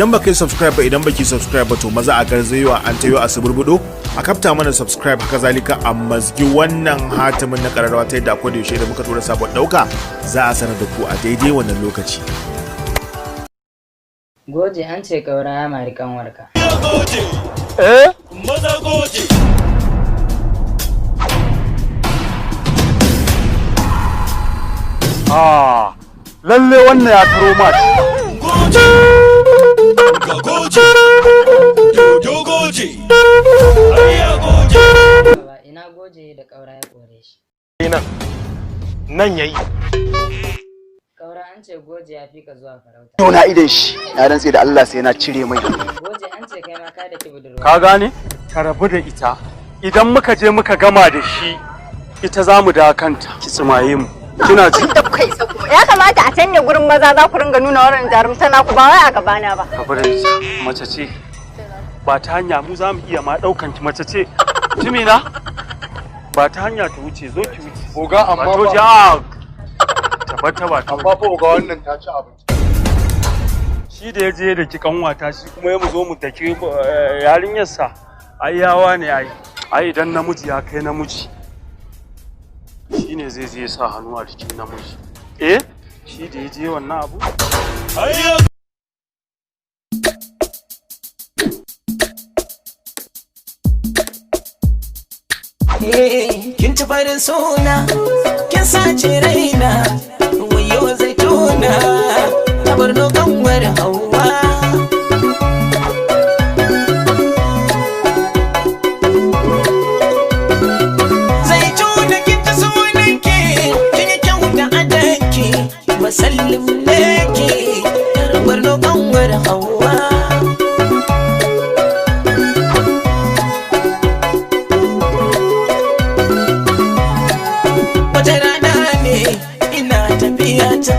idan baka yi subscribe ba idan baki subscribe ba to maza a garzayewa an tayo a suburbudo a kafta mana subscribe haka zalika a mazgi wannan hatimin na kararrawa ta yadda akwai da yaushe da muka tura sabon dauka za a sanar da ku a daidai wannan lokaci. Goje an ce kaura ya mari kanwarka. Goje! Maza goje! Lalle wannan ya taro mat. Goje! Ga goje! Dodo goje! Ayya goje! Ina goje da kaura ya kore shi. Nan yayi. Kaura an ce goje ya fi ka zuwa farauta. To na idan shi, na rantse da Allah sai na cire mai. Goje an ce kai ma ka da budurwa. Ka gane? Ka rabu da ita. Idan muka je muka gama da shi, ita za mu da kanta. Ki tsimaye mu. Kina ji? Ya kamata a canje gurin maza za ku ringa nuna wannan jarumta na ku ba wai a gabana ba. Ka bari mace ce. Ba ta hanya mu za mu iya ma daukan ki mace ce. Jimina? Ba ta hanya ta wuce zo ki wuce. Oga amma ba. To ja. Tabbata ba ta. Amma fa oga wannan ta ci abinci. Shi da ya je da ki kanwata shi kuma ya mu zo mu daki yarinyarsa. Ai yawa ne ai. Ai idan namiji ya kai namiji. Shine zai je sa hannu a cikin namiji. Shi da ya je wannan abu? Ayya! Kin ci farin suna, kin sace raina, wayo zai tona, ta barno kanwar Hauwa. Zai tona kin ta sunan ki, kin yi kyau da adanki, masallin leki, ta barno kanwar Hauwa. Wata rana ne ina tafiya ta